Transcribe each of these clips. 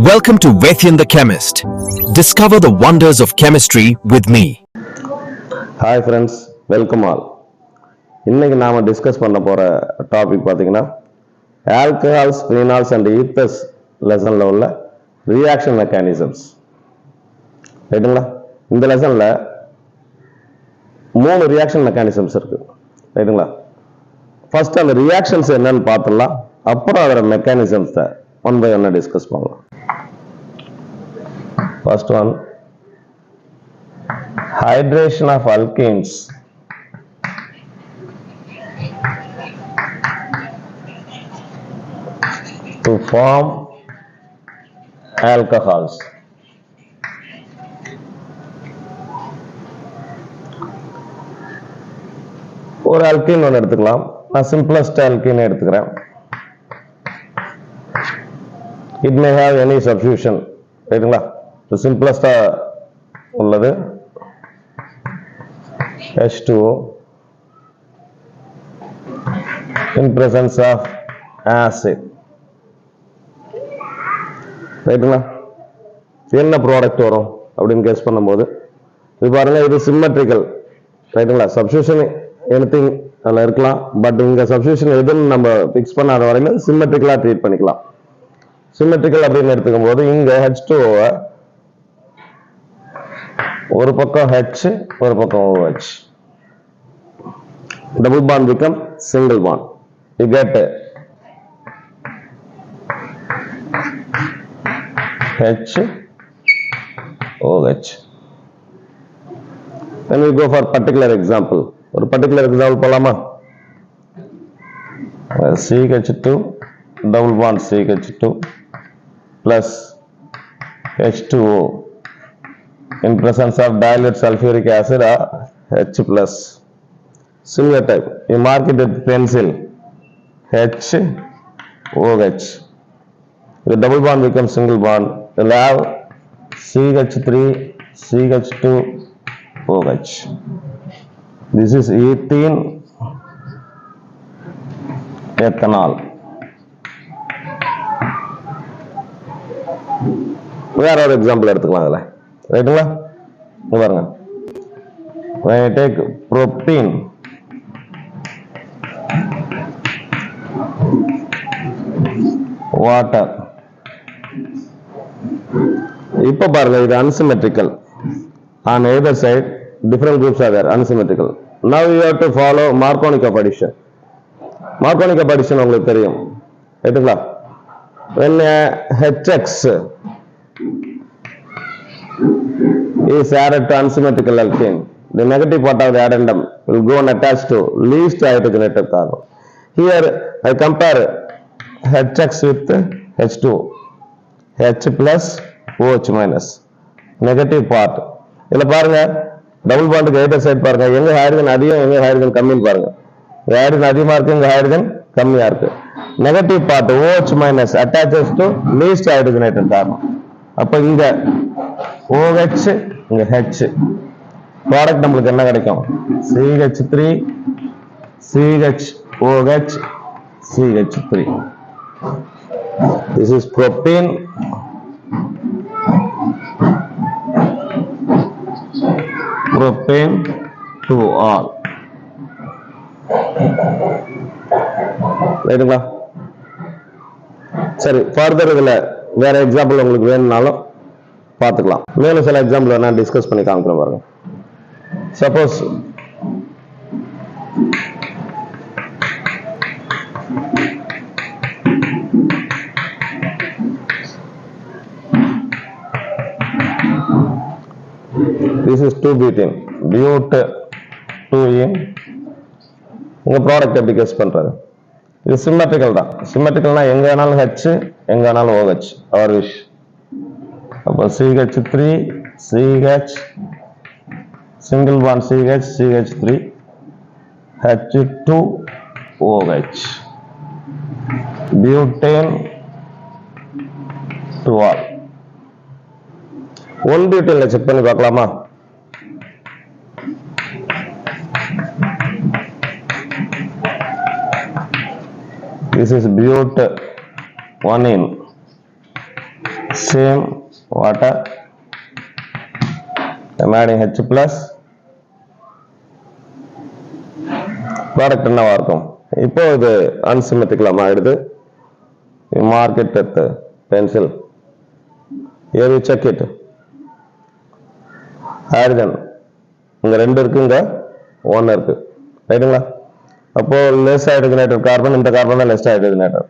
Welcome to Vaithyan the Chemist. Discover the wonders of chemistry with me. Hi friends, welcome all. இன்னைக்கு நாம discuss பண்ண போற topic பாத்தீங்கன்னா alcohols, phenols and ethers லெசன்ல உள்ள reaction mechanisms. ரைட்டுங்களா? இந்த லெசன்ல 3 ரியாக்ஷன் மெக்கானிசம்ஸ் இருக்கு. ரைட்டுங்களா? ஃபர்ஸ்ட் அந்த ரியாக்ஷன்ஸ் என்னன்னு பார்த்துடலாம். அப்புறம் அதோட மெக்கானிசம்ஸ் ஒன் பை ஒன்னா டிஸ்கஸ் பண்ணலாம். First one, hydration of alkenes to form alcohols. ஒரு alkene ஒன்று எடுத்துக்கலாம். நான் simplest alkene எடுத்துக்கிறேன். It may have any substitution. ரைட்டுங்களா? சிம்பிளஸ்டா உள்ளது H2O in presence of acid. ரைட்டுங்களா? என்ன ப்ராடக்ட் வரும் அப்படின்னு கெஸ் பண்ணும்போது இது பாருங்க, இது சிம்மெட்ரிக்கல். ரைட்டுங்களா? சப்ஸ்டியூஷன் எனிதிங் அதில் இருக்கலாம், பட் இங்க சப்ஸ்டியூஷன் எதுன்னு நம்ம ஃபிக்ஸ் பண்ணாத வரையில சிம்மெட்ரிக்கலா ட்ரீட் பண்ணிக்கலாம். சிம்மெட்ரிக்கல் அப்படின்னு எடுத்துக்கும் போது இங்க H2O ஒரு பக்கம் H, ஒரு பக்கம் OH. Double bond become single bond. You get H, OH. Then we go for particular example. ஒரு particular example போலாமா? CH2 double bond CH2 plus H2O in presence of dilute sulfuric acid or H plus. Similar type. You mark it with pencil. H, OH. The double bond becomes single bond. You'll have CH3, CH2, OH. This is ethene, ethanol. வேற ஒரு example எடுத்துக்கலாம் அதில். ரைட்டுங்களா? பாருங்க, when I take propene, water, இப்ப பாருங்க, இது unsymmetrical. On either side different groups are there, unsymmetrical. Now you have to follow Markovnikov addition. Markovnikov addition உங்களுக்கு தெரியும். ரைட்டுங்களா? when HX is added to unsymmetrical alkene, the negative part of the addendum will go and attach to least hydrogenated carbon. Here I compare HX with H2, H plus OH minus, negative part. இதுல பாருங்க, double பாண்டுக்கு either side பாருங்க, எங்க hydrogen அதிகம் எங்க hydrogen கம்மின்னு பாருங்க. Hydrogen அதிகமா இருக்கு, இங்க ஹைட்ரஜன் கம்மியா இருக்கு. Negative part OH minus attaches to least hydrogenated carbon. அப்ப இங்க OH, இங்க H, ப்ராடக்ட் நம்மளுக்கு என்ன கிடைக்கும்? CH3, CHOH, CH3. This is propene, propane to all. ரைட்டுங்களா? சரி, ஃபர்தர் இதுல வேற எக்ஸாம்பிள் உங்களுக்கு வேணும்னாலும் பார்த்துக்கலாம். மேலும் சில எக்ஸாம்பிள் வேணா டிஸ்கஸ் பண்ணி காமிக்கிறேன் பாருங்க. Suppose this is 2-butene, but 2-ene. உங்க ப்ராடக்ட் எப்படி கெஸ் பண்றது? இது சிம்மெட்ரிக்கல் தான். சிம்மெட்ரிக்கல்னா எங்க வேணாலும் H, எங்க வேணாலும் OH, our wish. அப்போ CH3, CH, single bond CH, CH3, H2, OH, butane to all. 1-butene check பண்ணி பார்க்கலாமா? This is but 1 in. same water, I'm adding H plus, product என்னவா இருக்கும்? இப்போ இது unsymmetrical ஆயிடுது. You mark it with pencil. Here you check it. Hydrogen இங்க 2 இருக்கு, இங்க 1 இருக்கு, ரைட்டுங்களா? அப்போ less hydrogenated carbon, இந்த கார்பன் தான் less hydrogenated.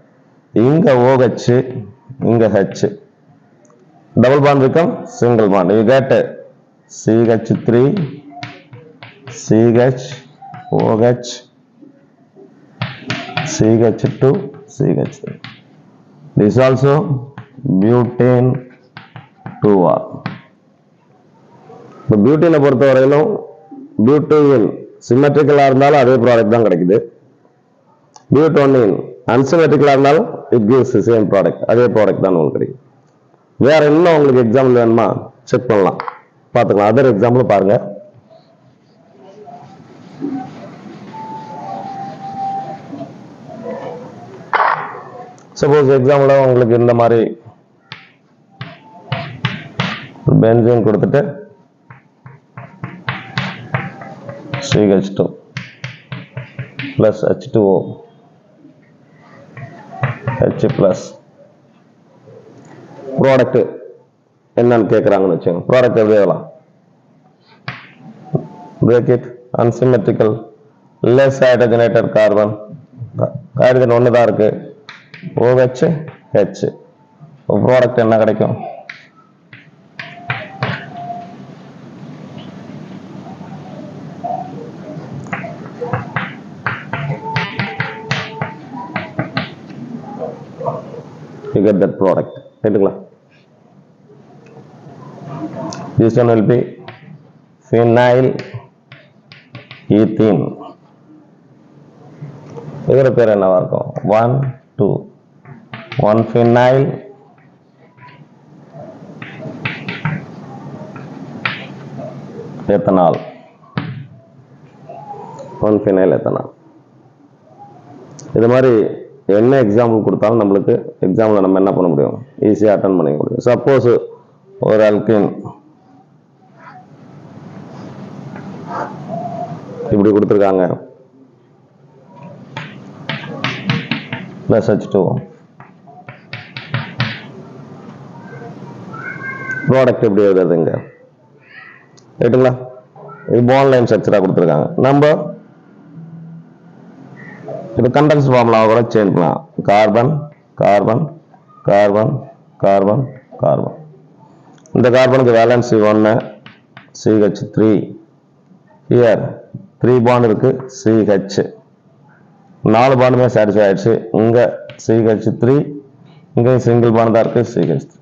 இங்க OH, இங்க H, double bond become single bond. You get CH3 CH OH CH2 CH3. This also butane 2R. இப்போ பியூட்டீனை பொறுத்த வரையிலும் பியூட்டீன் சிமெட்ரிக்கலா இருந்தாலும் அதே ப்ராடக்ட் தான் கிடைக்குது. பியூட்டோனின் அன்சிமெட்ரிக்கலா இருந்தாலும் இட் கிவ்ஸ் சேம் ப்ராடக்ட், அதே ப்ராடக்ட் தான் உங்களுக்கு கிடைக்கும். வேற இன்னும் உங்களுக்கு எக்ஸாம்பிள் வேணுமா செக் பண்ணலாம், பார்த்துக்கலாம். அதர் எக்ஸாம்பிள் பாருங்க. சப்போஸ் எக்ஸாம்பிள் உங்களுக்கு இந்த மாதிரி பென்சீன் கொடுத்துட்டு CH2 plus H2O H plus product என்னன்னு கேட்குறாங்கன்னு வச்சுங்க. ப்ராடக்ட் எப்படி எழுதலாம்? break it, unsymmetrical, less hydrogenated carbon, hydrogen ஒன்று தான் இருக்கு, OH H. ப்ராடக்ட் என்ன கிடைக்கும்? You get that product, ரைட்டுங்களா? This one will be phenyl ethene. இதோட பேர் என்னவா இருக்கும்? 1 phenyl ethanol, 1 phenyl ethanol. இது மாதிரி என்ன எக்ஸாம்பிள் கொடுத்தாலும் நம்மளுக்கு எக்ஸாம்பிள் நம்ம என்ன பண்ண முடியும்? ஈஸியாக அட்டன் பண்ணிக்க முடியும். சப்போஸ் ஒரு அல்கீன் இப்படி கொடுத்துருக்காங்க, plus H2O, ப்ராடக்ட் எப்படி எழுதுறதுங்க, ரைட்டுங்களா? இது பாண்ட் லைன் ஸ்ட்ரக்சரா கொடுத்துருக்காங்க. நம்ம இது கண்டென்ஸ் ஃபார்முலாவை கூட சேஞ்ச் பண்ணலாம். Carbon carbon carbon carbon carbon. இந்த கார்பனுக்கு வேலன்சி 1, CH3. ஹியர் 3 பாண்ட் இருக்கு, CH. 4 பாண்டுமே சாட்டிஸ்ஃபை ஆயிடுச்சு. இங்க CH3, இங்க சிங்கிள் பாண்ட் தான் இருக்கு, CH3.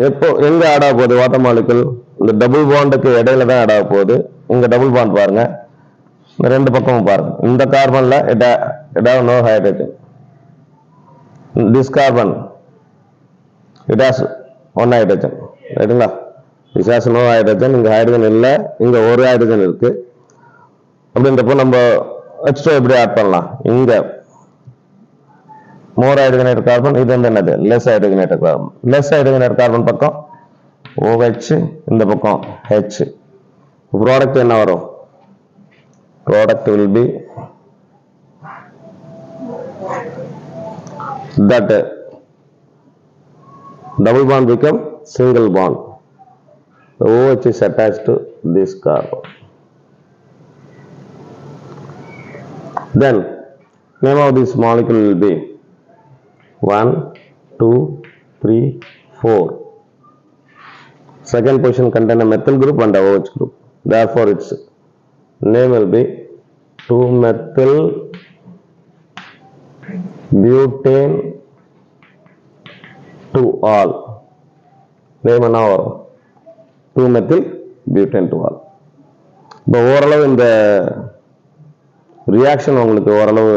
எப்போ எங்க ஆட் ஆக போகுது? வாட்டர் மாலிகுல் இந்த டபுள் பாண்டுக்கு இடையில தான் ஆட் ஆக போகுது. இங்க டபுள் பாண்ட் பாருங்க, இந்த 2 பக்கமும் பாருங்க. இந்த கார்பன்ல it have no hydrogen. This carbon it has 1 hydrogen, ரைட்டுங்களா? This has no hydrogen. இங்க ஹைட்ரஜன் இல்ல, இங்க ஒரு ஹைட்ரஜன் இருக்கு. அப்படின்றப்போ நம்ம H2 எப்படி ஆட் பண்ணலாம்? இங்க மோர் ஹைட்ரஜனேட்டட் கார்பன், இது வந்து என்னது? Less hydrogenated carbon. Less hydrogenated carbon பக்கம் OH, இந்த பக்கம் H. ப்ராடக்ட் என்ன வரும்? Product will be that double bond become single bond. The OH is attached to this carbon. Then name of this molecule will be 1, 2, 3, 4. Second position contain a methyl group and a OH group. Therefore its name will be 2-methyl butane 2-all. Name என்ன வரும்? 2-methyl butane 2-all. இப்போ ஓரளவு இந்த reaction உங்களுக்கு ஓரளவு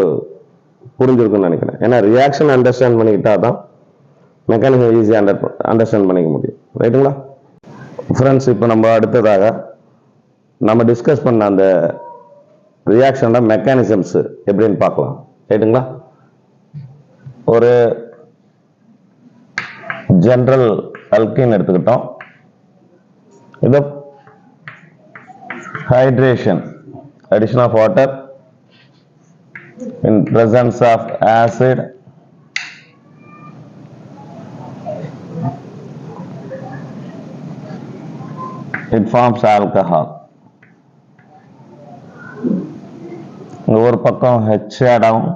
புரிஞ்சிருக்குன்னு நினைக்கிறேன். ஏன்னா reaction understand பண்ணிக்கிட்டா தான் மெக்கானிசம் ஈஸியாக அண்டர்ஸ்டாண்ட் பண்ணிக்க முடியும், ரைட்டுங்களா? ஃப்ரெண்ட்ஸ், இப்போ நம்ம அடுத்ததாக நம்ம டிஸ்கஸ் பண்ண அந்த ரியாக்ஷனோட மெக்கானிசம்ஸ் எப்படின்னு பார்க்கலாம், ரைட்டுங்களா? ஒரு ஜெனரல் அல்கீன் எடுத்துக்கிட்டோம். இது hydration, addition of water in presence of acid, it forms alcohol. ஒரு பக்கம் H add ஆகும்,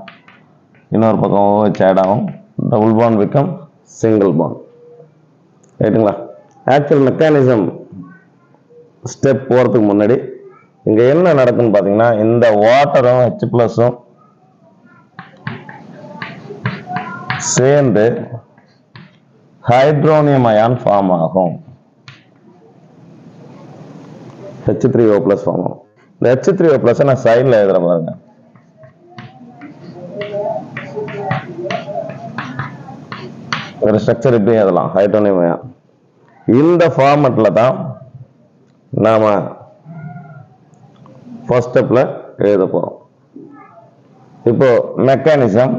இன்னொரு பக்கம் OH add ஆகும், double bond become single bond. ரைட்டுங்களா? ஆக்சுவல் மெக்கானிசம் ஸ்டெப் போறதுக்கு முன்னாடி இங்க என்ன நடக்குன்னு பாத்தீங்கன்னா, இந்த வாட்டரும் H+ சேர்ந்து ஹைட்ரோனியம் அயான் ஃபார்ம் ஆகும். H3O+ ஃபார்ம் ஆகும். இந்த H3O+ நான் சைடுல எழுதுறேன் பாருங்க. ஒரு ஸ்ட்ரக்சர் இப்படி எழுதலாம், ஹைட்ரோனியம் அயான். இந்த ஃபார்மட்ல தான் நாம ஃபர்ஸ்ட் ஸ்டெப்ல எழுத போறோம். இப்போ மெக்கானிசம்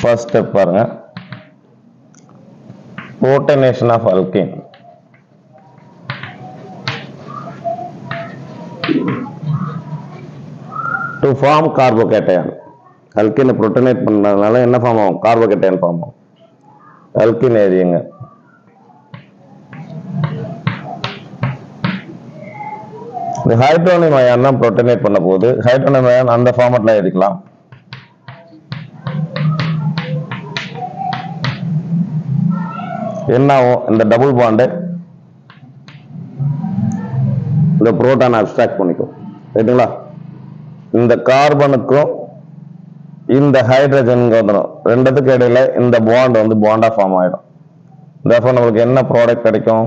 ஃபர்ஸ்ட் ஸ்டெப் பாருங்க. Protonation of alkene. To form கார்போகேட்டையான். அல்கேனை புரோட்டனேட் பண்ணதுனால என்ன ஃபார்ம் ஆகும்? கார்போகேட்டையான் ஃபார்ம் ஆகும். அல்கேன் எழுதிங்க. இந்த ஹைட்ரோனியம் அயான் தான் புரோட்டனேட் பண்ண போகுது. ஹைட்ரோனியம் அயான் அந்த ஃபார்மட்ல எழுதிக்கலாம். என்ன ஆகும்? இந்த டபுள் பாண்ட் இந்த புரோட்டான் அப்ஸ்ட்ராக்ட் பண்ணிக்கும். ரைட்டுங்களா? இந்த கார்பனுக்கும் இந்த ஹைட்ரஜன் வந்துடும். ரெண்டுத்துக்கு இடையில இந்த பாண்ட் வந்து பாண்டா ஃபார்ம் ஆயிடும். therefore நமக்கு என்ன ப்ராடக்ட் கிடைக்கும்?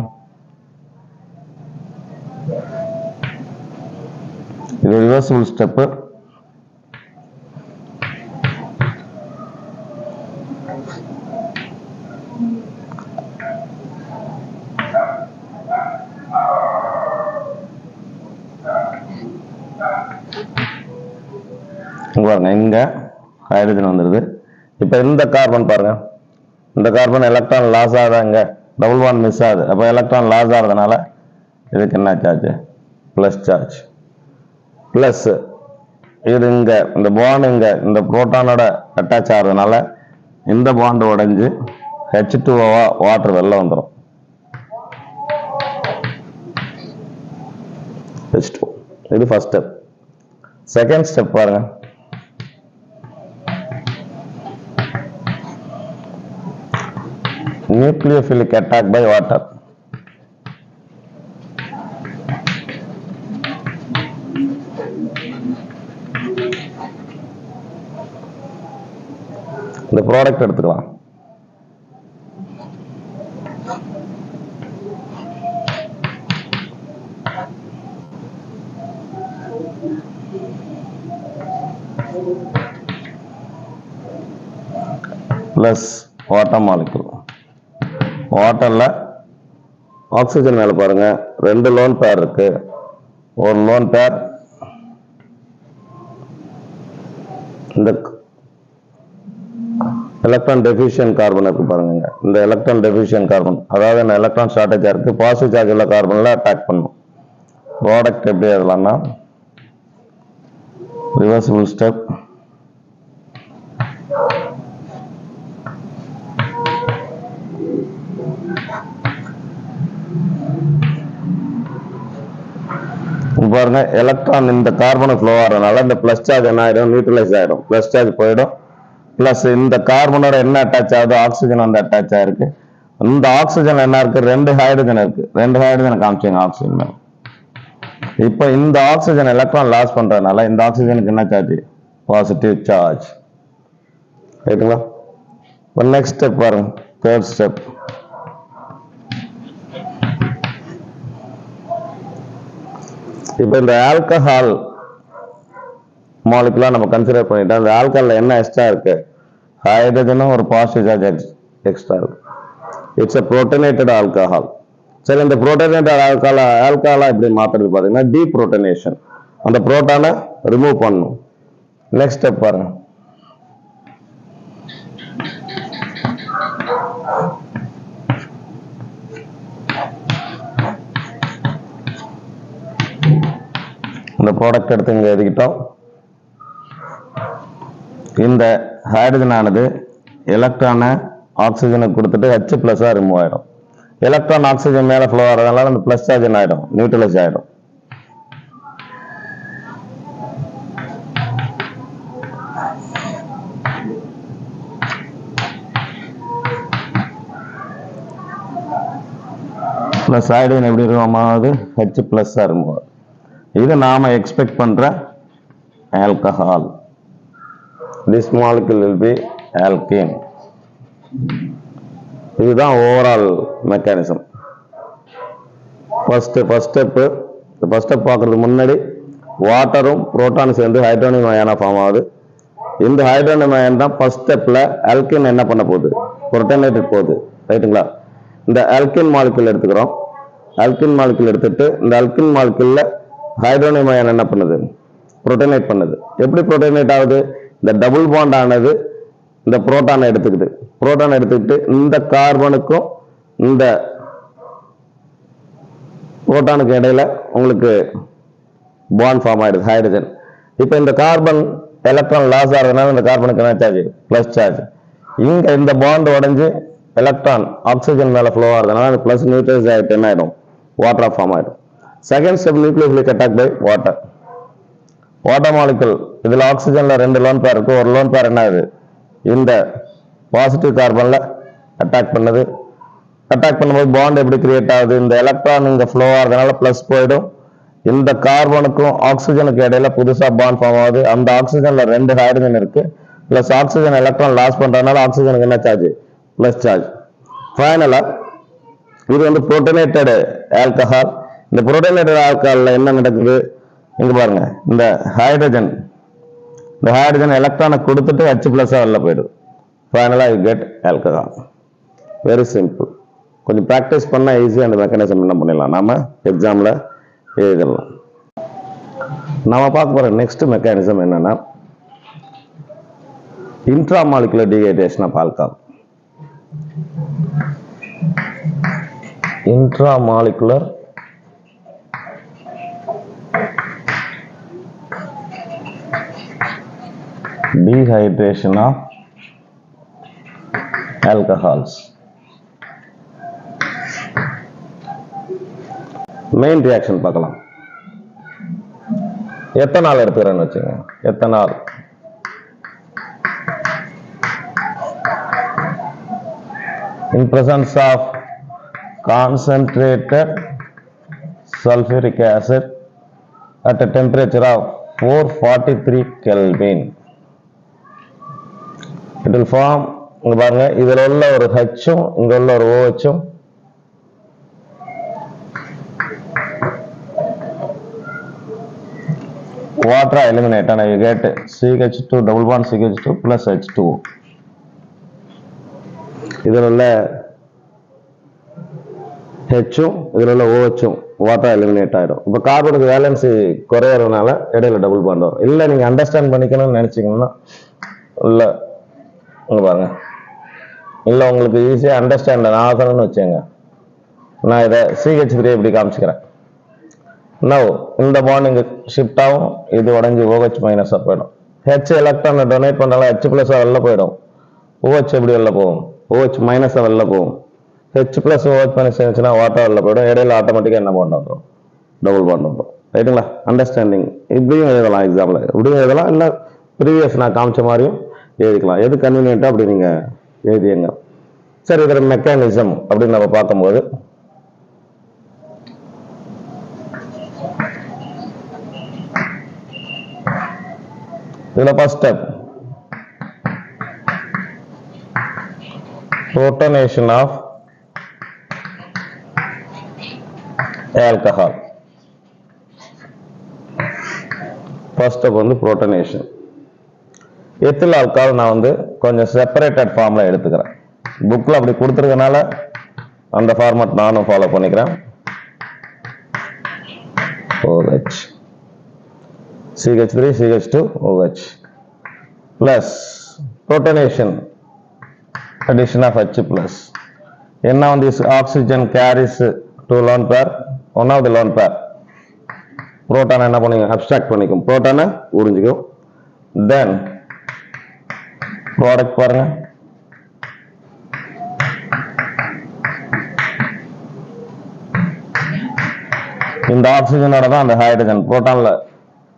இது ரிவர்சிபிள் ஸ்டெப். பாருங்க, இங்க ஹைட்ரஜன் வந்துருது. இப்ப இந்த கார்பன் பாருங்க, இந்த கார்பன் எலக்ட்ரான் லாஸ் ஆகுதாங்க, டபுள் பாண்ட் மிஸ் ஆகுது. அப்ப எலக்ட்ரான் லாஸ் ஆகுறதுனால இதுக்கு என்ன சார்ஜ்? Plus charge. பிளஸ் இது இங்க இந்த பாண்ட் இங்க இந்த புரோட்டானோட அட்டாச் ஆகுறதுனால இந்த பாண்ட் உடைஞ்சு H2O வாட்டர் வெளில வந்துடும். H2O. இது ஃபர்ஸ்ட் ஸ்டெப். செகண்ட் ஸ்டெப் பாருங்க. Nucleophilic attack by water. இந்த ப்ராடக்ட் எடுத்துக்கலாம். Plus water molecule. வாட்டர்ல ஆக்சிஜன் மேல பாருங்க, 2 லோன் பேர் இருக்கு. ஒரு லோன் பேர் இந்த எலக்ட்ரான் டெஃபிஷியன்ட் கார்பன் இருக்கு பாருங்க. இந்த எலக்ட்ரான் டெஃபிஷியன்ட் கார்பன், அதாவது இந்த எலக்ட்ரான் ஷார்டேஜா இருக்கு, பாசிட்டிவ் சார்ஜ் உள்ள கார்பன்ல அட்டாக் பண்ணும். ப்ராடக்ட் எப்படி எழுதலாம்னா, ரிவர்சிபிள் ஸ்டெப். பாருங்க, எலக்ட்ரான் இந்த கார்பன் ஃப்ளோ ஆகிறதுனால இந்த பிளஸ் சார்ஜ் என்ன ஆயிடும்? நியூட்ரலைஸ் ஆயிடும். பிளஸ் சார்ஜ் போயிடும். பிளஸ் இந்த கார்பனோட என்ன அட்டாச் ஆகுது? ஆக்சிஜன் வந்து அட்டாச் ஆயிருக்கு. இந்த ஆக்சிஜன் என்ன இருக்கு? 2 ஹைட்ரஜன் இருக்கு. 2 ஹைட்ரஜன் காமிச்சிங்க ஆக்சிஜன் மேல. இப்ப இந்த ஆக்சிஜன் எலக்ட்ரான் லாஸ் பண்றதுனால இந்த ஆக்சிஜனுக்கு என்ன சார்ஜ்? Positive charge. ரைட்டுங்களா? நெக்ஸ்ட் ஸ்டெப் பாருங்க, தேர்ட் ஸ்டெப். இப்ப இந்த ஆல்கஹால் மாலிகுலா நம்ம கன்சிடர் பண்ணிட்டோம். இந்த ஆல்கஹால்ல என்ன எக்ஸ்ட்ரா இருக்கு? ஹைட்ரஜனும் ஒரு பாசிட்டிவ் சார்ஜ் எக்ஸ்ட்ரா இருக்கு. It's a protonated alcohol. சரி, இந்த புரோட்டனேட்டட் ஆல்கஹாலா எப்படி மாத்துறது பாத்தீங்கன்னா, டீப்ரோட்டனேஷன். அந்த புரோட்டானை ரிமூவ் பண்ணணும். நெக்ஸ்ட் ஸ்டெப் பாருங்க. இந்த ப்ராடக்ட் எடுத்து இங்க எழுதிக்கிட்டோம். இந்த ஹைட்ரஜன் ஆனது எலக்ட்ரானை ஆக்சிஜனுக்கு கொடுத்துட்டு H+ ரிமூவ் ஆயிடும். எலக்ட்ரான் ஆக்சிஜன் மேல ஃப்ளோ ஆகிறதுனால அந்த பிளஸ் சார்ஜ் என்ன ஆயிடும், நியூட்ரலைஸ் ஆயிடும். பிளஸ் ஹைட்ரஜன் எப்படி இருக்கும், H+ ரிமூவ். இது நாம எக்ஸ்பெக்ட் பண்ற alcohol. This molecule will be alkene. இதுதான் ஓவரால் மெக்கானிசம். ஃபர்ஸ்ட் ஸ்டெப் பார்க்கறதுக்கு முன்னாடி வாட்டரும் புரோட்டானும் சேர்ந்து ஹைட்ரோனியம் அயனா ஃபார்ம் ஆகுது. இந்த ஹைட்ரோனியம் அயன் தான் ஃபர்ஸ்ட் ஸ்டெப்ல ஆல்கீன் என்ன பண்ண போகுது, புரோட்டனேட்டட் போகுது. ரைட்டுங்களா? இந்த ஆல்கீன் மாலிக்யூல் எடுத்துக்கிறோம். ஆல்கீன் மாலிக்யூல் எடுத்துட்டு இந்த ஆல்கீன் மாலிக்யூல்ல ஹைட்ரோனியம் அயன் என்ன பண்ணுது, புரோட்டனேட் பண்ணுது. எப்படி புரோட்டனேட் ஆகுது, இந்த டபுள் பாண்ட் ஆனது இந்த புரோட்டானை எடுத்துக்கிட்டு இந்த கார்பனுக்கும் இந்த புரோட்டானுக்கு இடையில உங்களுக்கு பாண்ட் ஃபார்ம் ஆயிடுது, ஹைட்ரஜன். இப்போ இந்த கார்பன் எலக்ட்ரான் லாஸ் ஆகிறதுனால இந்த கார்பனுக்கு என்ன சார்ஜ், பிளஸ் சார்ஜ். இங்க இந்த பாண்ட் உடைஞ்சு எலக்ட்ரான் ஆக்சிஜன் மேல ஃப்ளோ ஆகிறதுனால அந்த பிளஸ் நியூட்ரலைஸ் ஆகிட்டு என்ன ஆயிடும், வாட்டர் ஃபார்ம் ஆயிடும். Second step nucleophilic attack by water. Water molecule இதுல ஆக்சிஜன்ல 2 லோன் பேர் இருக்கு. ஒரு லோன் பேர் என்ன ஆகுது, இந்த பாசிட்டிவ் கார்பன்ல அட்டாக் பண்ணுது. அட்டாக் பண்ணும்போது பாண்ட் எப்படி கிரியேட் ஆகுது, இந்த எலக்ட்ரான் இங்க ஃப்ளோ ஆகிறதுனால பிளஸ் போயிடும். இந்த கார்பனுக்கும் ஆக்சிஜனுக்கு இடையில புதுசா பாண்ட் ஃபார்ம் ஆகுது. அந்த ஆக்சிஜன்ல 2 ஹைட்ரஜன் இருக்கு. பிளஸ் ஆக்சிஜன் எலக்ட்ரான் லாஸ் பண்றதுனால ஆக்சிஜனுக்கு என்ன சார்ஜ், பிளஸ் சார்ஜ். ஃபைனலா இது வந்து புரோட்டனேட்டட் ஆல்கஹால். இந்த புரோட்டனேட்டட் ஆல்கஹால்ல என்ன நடக்குது, இங்க பாருங்க, இந்த ஹைட்ரஜன் எலக்ட்ரானை கொடுத்துட்டு H+ வெளில போயிடுது. ஃபைனலா you get alcohol. Very simple. கொஞ்சம் ப்ராக்டிஸ் பண்ணா ஈஸியாக அந்த மெக்கானிசம் என்ன பண்ணிடலாம், நாம எக்ஸாம்ல எழுதலாம். நாம பார்க்க போற நெக்ஸ்ட் மெக்கானிசம் என்னன்னா intramolecular dehydration of alcohol. Intramolecular dehydration of alcohols. Main reaction பார்க்கலாம். எத்தனால் எடுத்துக்கிறேன்னு வச்சுங்க. Ethanol in presence of concentrated sulfuric acid at a temperature of 443 Kelvin. It will form, இங்க பாருங்க, இதுல உள்ள ஒரு Hம் இங்க உள்ள ஒரு OHம் water eliminate and you get CH2 double bond CH2 plus H2. இதுல உள்ள Hம் இதுல உள்ள OHம் வாட்டர் எலிமினேட் ஆயிடும். இப்போ கார்பனுக்கு வேலன்சி குறையறதுனால இடையில டபுள் பாண்ட் வரும். இல்ல நீங்க அண்டர்ஸ்டாண்ட் பண்ணிக்கணும்னு நினைச்சீங்கன்னா இல்ல இங்க பாருங்க, இல்ல உங்களுக்கு ஈஸியா அண்டர்ஸ்டாண்ட் ஆகணும்னு வச்சுங்க, நான் இதை CH3 இப்படி காமிச்சுக்கிறேன். நவ் இந்த பாண்ட் இங்க ஷிஃப்ட் ஆகும், இது உடஞ்சி OH மைனஸா போயிடும். H எலக்ட்ரான் டொனேட் பண்ணாலும் H+ வெளில போயிடும். OH எப்படி வெளில போகும், OH மைனஸா வெளில போகும். H+ OH மைனஸ் இருந்துச்சுன்னா வாட்டர் வெளில போயிடும். இடையில ஆட்டோமேட்டிக்கா என்ன பாண்ட் வந்துடும், டபுள் பாண்ட் வந்துடும். ரைட்டுங்களா? அண்டர்ஸ்டாண்டிங் இப்படியும் எழுதலாம், எக்ஸாம்ல இப்படியும் எழுதலாம், இல்ல ப்ரீவியஸ் நான் காமிச்ச மாதிரியும் எழுதிக்கலாம். எது கன்வீனியன்ட்டா அப்படி நீங்க எழுதிங்க. சரி, இதோட மெக்கானிசம் அப்படின்னு நம்ம பார்க்கும்போது இதுல first step protonation of alcohol. First step வந்து புரோட்டனேஷன். எத்தில் ஆல்கஹால் நான் வந்து கொஞ்சம் செப்பரேட்டட் ஃபார்ம்ல எடுத்துக்கிறேன். புக்ல அப்படி கொடுத்துருக்கனால அந்த ஃபார்மட் நானும் ஃபாலோ பண்ணிக்கிறேன். OH CH3 CH2 OH plus protonation addition of H+. And now this oxygen carries 2 lone pair, one of the lone pair புரோட்டானை என்ன பண்ணிக்கும், அப்ஸ்ட்ராக்ட் பண்ணிக்கும், புரோட்டானை உறிஞ்சிக்கும். தென் ப்ராடக்ட் பாருங்க, இந்த ஆக்சிஜனோட தான் அந்த ஹைட்ரஜன் புரோட்டான்ல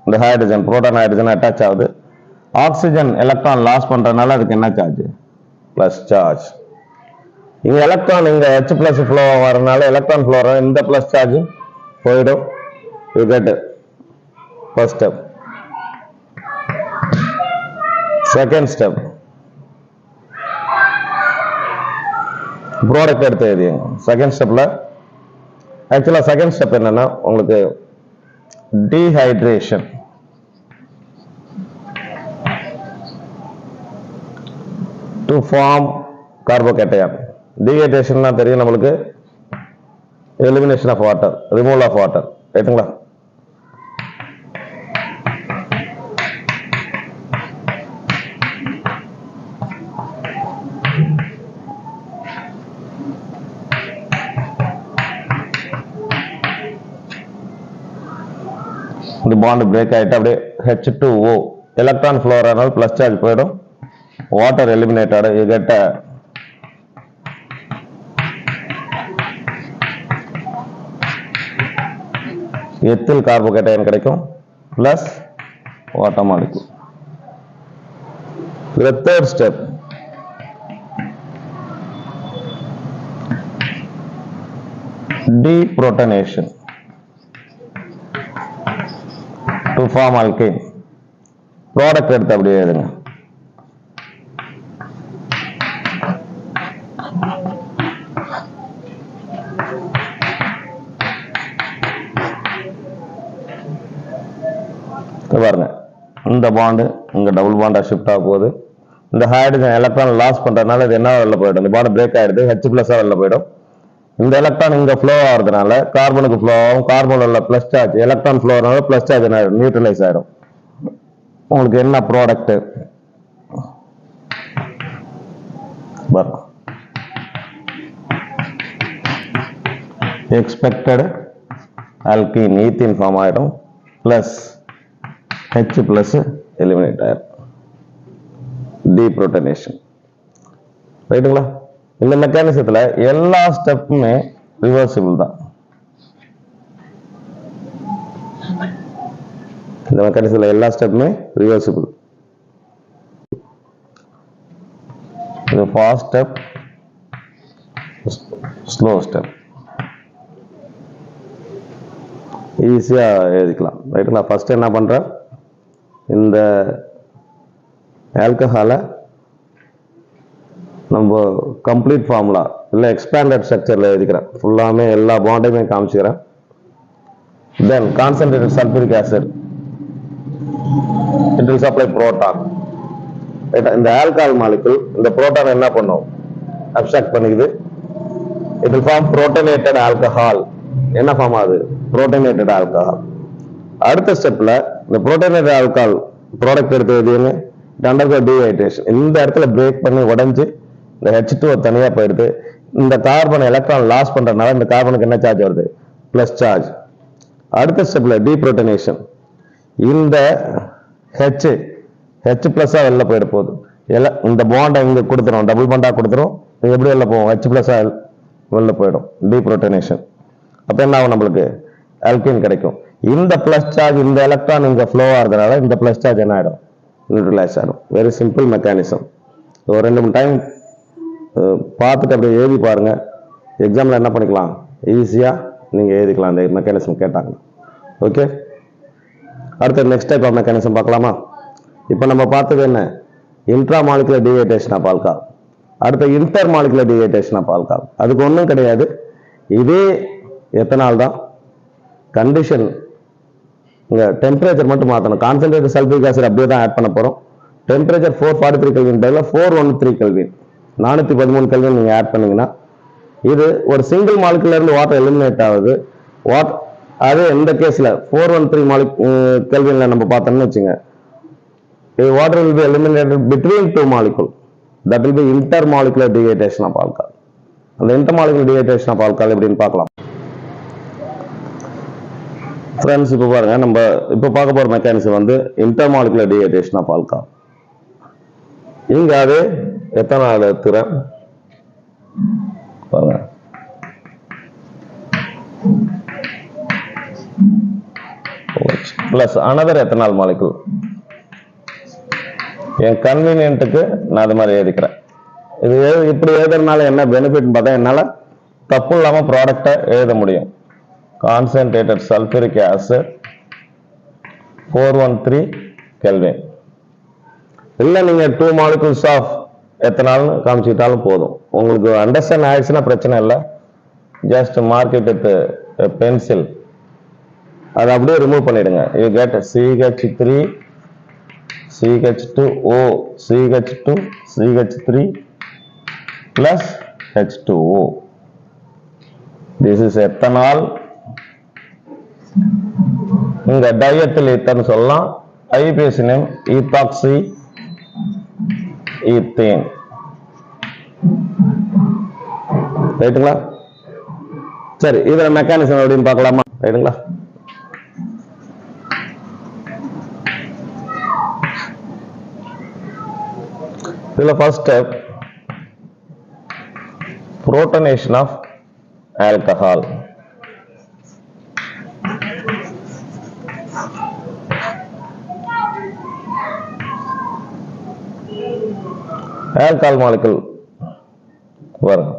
இந்த புரோட்டான் ஹைட்ரஜன் அட்டாச் ஆகுது. ஆக்சிஜன் எலக்ட்ரான் லாஸ் பண்றதுனால அதுக்கு என்ன சார்ஜ், பிளஸ் சார்ஜ். இங்க எலக்ட்ரான் இங்க H பிளஸ் ஃப்ளோ வரனால எலக்ட்ரான் ஃப்ளோ வர இந்த பிளஸ் சார்ஜ் போயிடும். You get first step. Second step product எடுத்து எழுதிங்க. செகண்ட் ஸ்டெப்ல ஆக்சுவலா செகண்ட் ஸ்டெப் என்னன்னா உங்களுக்கு டீஹைட்ரேஷன். டு ஃபார்ம் கார்போகேட்டையான். டீஹைட்ரேஷன்னா தெரியும் நம்மளுக்கு, elimination of water, removal of water, ரைட்டுங்களா? இந்த பாண்ட் பிரேக் ஆயிட்டு அப்படியே H2O எலக்ட்ரான் ஃப்ளோ ஆனால பிளஸ் சார்ஜ் போயிடும், வாட்டர் எலிமினேட் ஆகும். யூ கெட் எத்தில் கார்போகேட்டையான் கிடைக்கும் plus water molecule. The third step deprotonation to form alkane. Product எடுத்து அப்படியே எழுதுங்க. பாருங்க, இந்த பாண்டு இங்க டபுள் பாண்டா ஷிஃப்ட் ஆக போகுது. இந்த ஹைட்ரஜன் எலக்ட்ரான் லாஸ் பண்றதுனால இது என்ன வெளில போயிடும், இந்த பாண்ட் பிரேக் ஆயிடுது, H பிளஸ் வெளில போயிடும். இந்த எலக்ட்ரான் இங்க ஃப்ளோ ஆகுறதுனால கார்பனுக்கு ஃப்ளோ ஆகும், கார்பன் உள்ள பிளஸ் சார்ஜ், எலக்ட்ரான் ஃப்ளோ ஆகிறதுனால பிளஸ் சார்ஜ் நியூட்ரலைஸ் ஆயிடும். உங்களுக்கு என்ன product expected alkene ethene form ஆயிடும், பிளஸ் H பிளஸ் எலிமினேட் ஆயிடும். டீப்ரோட்டனேஷன், ரைட்டுங்களா? இந்த மெக்கானிசத்துல எல்லா ஸ்டெப்புமே ரிவர்சிபிள் தான். இந்த மெக்கானிசத்துல எல்லா ஸ்டெப்புமே ரிவர்சிபிள். இது ஃபாஸ்ட் ஸ்டெப், ஸ்லோ ஸ்டெப், ஈஸியா எழுதிக்கலாம், ரைட்டுங்களா? ஃபர்ஸ்ட் என்ன பண்றேன், இந்த ஆல்கஹாலை நம்ம கம்ப்ளீட் ஃபார்முலா இல்லை எக்ஸ்பேண்டட் ஸ்ட்ரக்சர்ல எழுதிக்கிறேன், ஃபுல்லாமே எல்லா பாண்டையுமே காமிச்சுக்கிறேன். Then concentrated sulphuric acid, it will supply proton. இந்த ஆல்கஹால் மாலிகுல் இந்த புரோட்டான் என்ன பண்ணும், அப்ஸ்ட்ராக்ட் பண்ணிக்குது. It will form protonated alcohol. என்ன ஃபார்ம் ஆகுது, புரோட்டனேட்டட் ஆல்கஹால். அடுத்த ஸ்டெப்ல இந்த புரோட்டனேட்டட் ஆல்கஹால் ப்ராடக்ட் எடுத்து எழுதியுங்க, அண்டர்கோ டீஹைட்ரேஷன். இந்த இடத்துல பிரேக் பண்ணி உடைஞ்சு இந்த H2O தனியா போயிடுது. இந்த கார்பன் எலக்ட்ரான் லாஸ் பண்றதுனால இந்த கார்பனுக்கு என்ன சார்ஜ் வருது, பிளஸ் சார்ஜ். அடுத்த ஸ்டெப்ல டீப்ரோட்டனேஷன், இந்த H பிளஸா வெளில போயிட போகுது. இந்த பாண்டை இங்க கொடுத்துரும், டபுள் பாண்டா கொடுத்துரும், எப்படி வெளில போகும், H பிளஸா வெளில போயிடும். டீப்ரோட்டனேஷன். அப்ப என்ன ஆகும், நம்மளுக்கு ஆல்கீன் கிடைக்கும். இந்த பிளஸ் சார்ஜ் இந்த எலக்ட்ரான் இங்க ஃப்ளோ ஆகிறதுனால இந்த பிளஸ் சார்ஜ் என்ன ஆயிடும், நியூட்ரலைஸ் ஆகிடும். Very simple mechanism. ஒரு 2-3 டைம் பார்த்துட்டு அப்படியே எழுதி பாருங்க, எக்ஸாம்ல என்ன பண்ணிக்கலாம், ஈஸியா நீங்க எழுதிக்கலாம் அந்த மெக்கானிசம் கேட்டாங்க. ஓகே, அடுத்த நெக்ஸ்ட் டைப் ஆஃப் மெக்கானிசம் பார்க்கலாமா? இப்போ நம்ம பார்த்தது என்ன, intra molecular dehydration of alcohol. அடுத்த inter molecular dehydration of alcohol. அதுக்கு ஒன்றும் கிடையாது, இதே எத்தனால் தான். கண்டிஷன் இங்க டெம்பரேச்சர் மட்டும் மாற்றணும். கான்சன்ட்ரேட்டட் சல்பூரிக் ஆசிட் அப்படியே தான் ஆட் பண்ண போறோம். டெம்பரேச்சர் 443 கெல்வின் பதிலா 413 கெல்வின், 413 கெல்வின் நீங்க ஆட் பண்ணீங்கன்னா இது ஒரு சிங்கிள் மாலிகுலர் இருந்து வாட்டர் எலிமினேட் ஆகுது. அது இந்த கேஸ்ல 413 கெல்வின்ல நம்ம பார்த்தோம்னு வச்சுங்க, water will be eliminated between two molecules. That will be intermolecular dehydration of alcohol. அந்த intermolecular dehydration of alcohol எப்படின்னு பார்க்கலாம். ஃப்ரெண்ட்ஸ், இப்போ பாருங்க, நம்ம இப்போ பார்க்க போற மெக்கானிசம் வந்து இன்டர்மாலிகுலர் டீஹைட்ரேஷன் ஆஃப் ஆல்கஹால். இங்க அது எத்தனால் எடுத்துக்கிறேன் பாருங்க. Plus another ethanol molecule. என் கன்வீனியன்ட்டுக்கு நான் அது மாதிரி எழுதிக்கிறேன். இது இப்படி எழுதுறதுனால என்ன பெனிஃபிட் பார்த்தா என்னால தப்பு இல்லாம ப்ராடக்டை எழுத முடியும். Concentrated sulphuric acid 413 kelvin. இல்லை நீங்க 2 மாலிகுல்ஸ் ஆஃப் எத்தனால்னு காமிச்சிட்டாலும் போதும். உங்களுக்கு அண்டர்ஸ்டாண்ட் ஆயிடுச்சுன்னா பிரச்சனை இல்லை. Just mark it with pencil. அதை அப்படியே ரிமூவ் பண்ணிடுங்க. You get CH3 CH2O CH2 CH3 plus H2O. This is ethanol. இங்க டைஎத்தில் ஈத்தர்னு சொல்லலாம். IPS name ethoxy ethane. ரைட்டுங்களா? சரி, இதுல மெக்கானிசம் அப்படின்னு பார்க்கலாமா? ரைட்டுங்களா? இதுல first step protonation of alcohol. Alcohol molecule வரும்.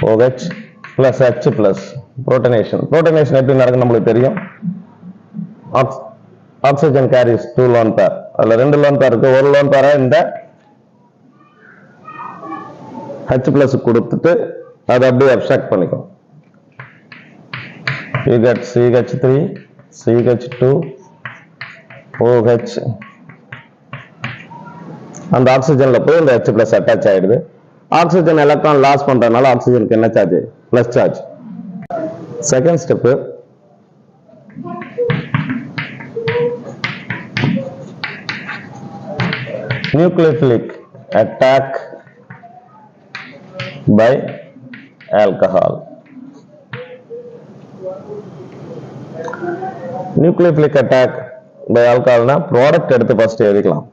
OH plus H plus protonation. Protonation எப்படி நடக்கும் நம்மளுக்கு தெரியும். Oxygen carries 2 lone pair. அதுல 2 lone pair இருக்கு. ஒரு lone pair இந்த H plus கொடுத்துட்டு அதை அப்படியே அப்ஸ்ட்ராக்ட் பண்ணிக்கும். You get CH3 CH2 OH. அந்த ஆக்சிஜன்ல போய் இந்த H plus அட்டாச் ஆயிடுது. ஆக்சிஜன் எலக்ட்ரான் லாஸ் பண்றதுனால ஆக்சிஜனுக்கு என்ன charge? Plus charge. Second step nucleophilic attack by alcohol. Nucleophilic attack by alcohol na product எடுத்து ஃபர்ஸ்ட் எழுதிக்கலாம்.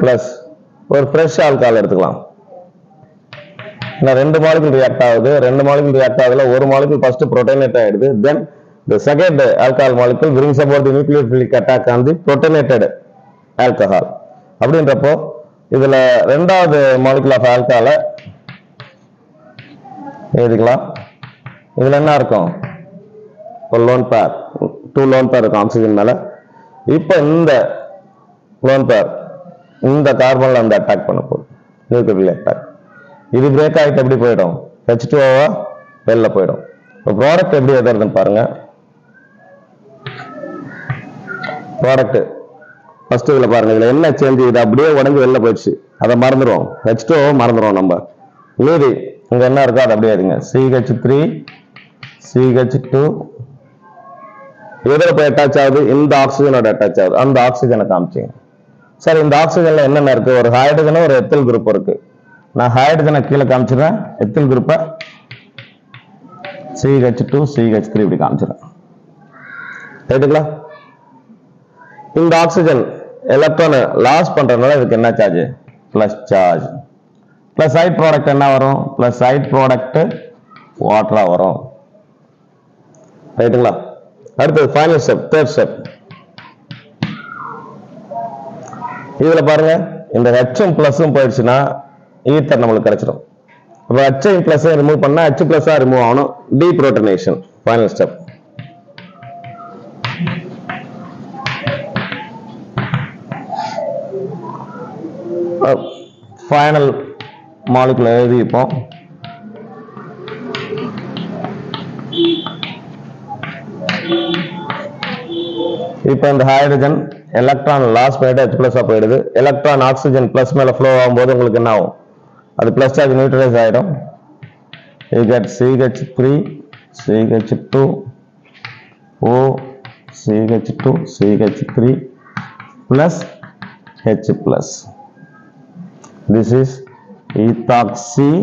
பிளஸ் ஒரு ஃப்ரெஷ் ஆல்கஹால் எடுத்துக்கலாம். ரெண்டு மாலிகுல் ரியாக்ட் ஆகுது. 2 மாலிகுல் ரியாக்ட் ஆகுதுல ஒரு மாலிகுல் ஃபர்ஸ்ட் புரோட்டனேட் ஆயிடுது. தென் the second alcohol molecule brings about the nucleophilic attack on the protonated alcohol. அப்படின்றப்போ இதுல ரெண்டாவது மாலிகுல் ஆஃப் ஆல்கஹாலை எழுதிக்கலாம். இதுல என்ன இருக்கும்? ஒரு லோன் பேர், 2 லோன் பேர் இருக்கும் ஆக்சிஜன் மேல. இப்ப இந்த லோன் பேர் இந்த கார்பன்ல வந்து அட்டாக் பண்ண போகுது. Nucleophilic attack. இது பிரேக் ஆகிட்டு எப்படி போயிடும்? H2O வெளில போயிடும். ப்ராடக்ட் எப்படி எதுன்னு பாருங்க. ப்ராடக்ட் ஃபர்ஸ்ட் இதுல பாருங்க. இதுல என்ன சேஞ்ச்? இது அப்படியே உடஞ்சி வெளில போயிடுச்சு. அதை மறந்துடுவோம். H2O மறந்துடுவோம் நம்ம. மீதி இங்க என்ன இருக்கோ அது அப்படியே இருங்க. CH3 CH2 எதில் போய் அட்டாச் ஆகுது? இந்த ஆக்சிஜனோட அட்டாச் ஆகுது. அந்த ஆக்சிஜனை காமிச்சிங்க. சரி, இந்த ஆக்சிஜன்ல என்னென்ன இருக்கு? ஒரு ஹைட்ரஜனும் ஒரு எத்தில் குரூப் இருக்கு. நான் ஹைட்ரஜனை கீழே காமிச்சிடுறேன். எத்தில் குரூப்பை CH2 CH3 இப்படி காமிச்சிடுறேன். ரைட்டுங்களா? இந்த ஆக்சிஜன் எலக்ட்ரானை லாஸ் பண்றதுனால இதுக்கு என்ன charge? Plus charge. Plus side product என்ன வரும்? பிளஸ் சைட் ப்ராடக்ட் வாட்டரா வரும். ரைட்டுங்களா? அடுத்தது ஃபைனல் ஸ்டெப், தேர்ட் ஸ்டெப். இதுல பாருங்க, இந்த H பிளஸும் போயிடுச்சுன்னா ஈத்தர் நம்மளுக்கு கிடைச்சிடும். அப்ப H பிளஸ் ரிமூவ் பண்ணா H பிளஸ் ரிமூவ் ஆகணும். Deprotonation final step. Final molecule எழுதிப்போம். இப்ப இந்த ஹைட்ரஜன் எலக்ட்ரான் லாஸ் பண்ணிட்டு H பிளஸ் போயிடுது. எலக்ட்ரான் ஆக்சிஜன் பிளஸ் மேல ஃப்ளோ ஆகும்போது உங்களுக்கு என்ன ஆகும்? அது பிளஸ் சார்ஜ் நியூட்ரலைஸ் ஆயிடும். You get CH3 CH2 O CH2 CH3 plus H plus. This is ethoxy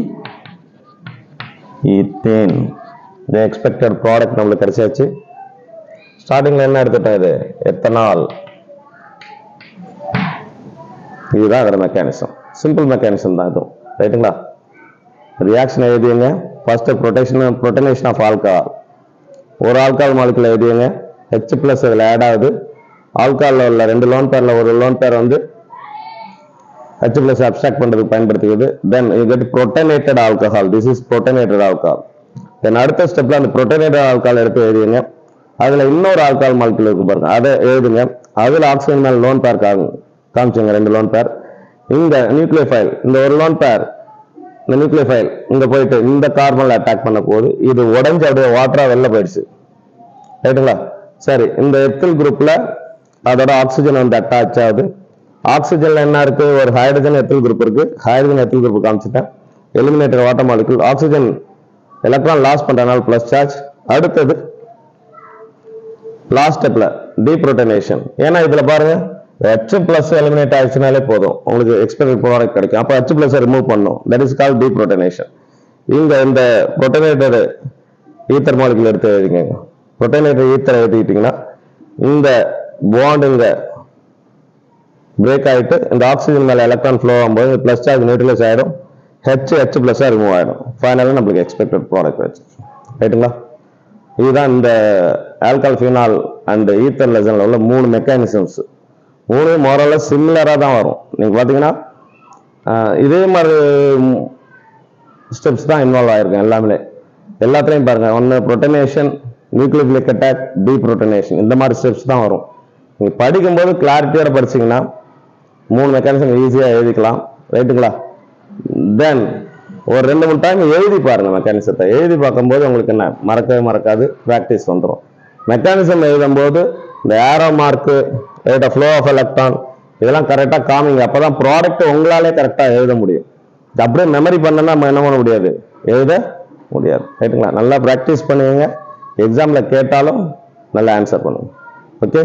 ethane. The expected product நம்மளுக்கு கிடைச்சாச்சு. ஸ்டார்டிங்ல என்ன எடுத்துட்டோம்? இது எத்தனால். இதுதான் அதோட மெக்கானிசம். சிம்பிள் மெக்கானிசம் தான் இதுவும். ரைட்டுங்களா? ரியாக்ஷன் எழுதிங்க. First protonation of alcohol. ஒரு ஆல்கஹால் மாலிகுல் எழுதிங்க. H plus அதில் ஆட் ஆகுது. ஆல்கஹாலில் உள்ள 2 லோன் பேர்ல ஒரு லோன் பேர் வந்து H plus abstract பண்றதுக்கு பயன்படுத்திக்குது. Then you get protonated alcohol. This is protonated alcohol. Then அடுத்த ஸ்டெப்ல அந்த protonated alcohol எடுத்து எழுதிங்க. அதுல இன்னொரு ஆல்கஹால் மாலிகுல் இருக்கு பாருங்க, அதை எழுதுங்க. அதுல ஆக்சிஜன் மேல லோன் பேர் காமிச்சுங்க, 2 லோன் பேர். இந்த நியூக்ளியோஃபைல், இந்த ஒரு லோன் பேர், இந்த நியூக்ளியோஃபைல் இங்க போயிட்டு இந்த கார்பன்ல அட்டாக் பண்ண போது இது உடஞ்சு அப்படியே வாட்டரா வெளில போயிடுச்சு. ரைட்டுங்களா? சரி, இந்த எத்தில் குரூப்ல அதோட ஆக்சிஜன் வந்து அட்டாச் ஆகுது. ஆக்சிஜன்ல என்ன இருக்கு? ஒரு ஹைட்ரஜன் எத்தில் குரூப் இருக்கு. ஹைட்ரஜன் எத்தில் குரூப் காமிச்சிட்டேன். Eliminated water molecule. Oxygen electron loss பண்றதுனால பிளஸ் சார்ஜ். அடுத்தது லாஸ்ட் ஸ்டெப்ல டீப்ரோட்டனேஷன். ஏன்னா இதுல பாருங்க H plus எலிமினேட் ஆயிடுச்சுனாலே போதும், உங்களுக்கு எக்ஸ்பெக்டட் ப்ராடக்ட் கிடைக்கும். அப்போ H plus ரிமூவ் பண்ணும். That is called deprotonation. இங்க இந்த புரோட்டனேட்டட் ஈத்தர் மாலிகுல் எடுத்து எழுதிங்க. புரோட்டனேட்டட் ஈத்தர் எழுதிட்டீங்கன்னா இந்த பாண்ட் இங்க பிரேக் ஆயிட்டு இந்த ஆக்சிஜன் மேல எலக்ட்ரான் ஃப்ளோ ஆகும்போது பிளஸ் சார்ஜ் நியூட்ரலைஸ் ஆயிடும். H plus ரிமூவ் ஆயிடும். ஃபைனலாக நம்மளுக்கு எக்ஸ்பெக்டட் ப்ராடக்ட் வச்சு. ரைட்டுங்களா? இதுதான் இந்த ஆல்கஹால், ஃபீனால் அண்ட் ஈத்தர் லெசன்ல உள்ள 3 மெக்கானிசம்ஸ். 3 மோரலா சிமிலரா தான் வரும். நீங்க பாத்தீங்கன்னா இதே மாதிரி ஸ்டெப்ஸ் தான் இன்வால்வ் ஆயிருக்கும் எல்லாமே. எல்லாத்துலயும் பாருங்க, ஒன்னு புரோட்டனேஷன், நியூக்ளியோஃபிலிக் அட்டாக், டீப்ரோட்டனேஷன், இந்த மாதிரி ஸ்டெப்ஸ் தான் வரும். நீங்க படிக்கும்போது கிளாரிட்டியோட படிச்சீங்கன்னா 3 மெக்கானிசம் ஈஸியா எழுதிக்கலாம். ரைட்டுங்களா? தென் ஒரு 2-3 டைம் எழுதி பாருங்க. மெக்கானிசத்தை எழுதி பார்க்கும்போது உங்களுக்கு என்ன மறக்கவே மறக்காது, பிராக்டிஸ் வந்துடும். மெக்கானிசம் எழுதும் போது இந்த arrow mark, rate of flow of electron, இதெல்லாம் கரெக்டா காமிங்க. அப்பதான் ப்ராடக்ட் உங்களாலே கரெக்டா எழுத முடியும். அப்படியே மெமரி பண்ணனா நம்ம என்ன பண்ண முடியாது, எழுத முடியாது. ரைட்டுங்களா? நல்லா பிராக்டிஸ் பண்ணுவீங்க. எக்ஸாம்ல கேட்டாலும் நல்லா ஆன்சர் பண்ணுங்க. ஓகே.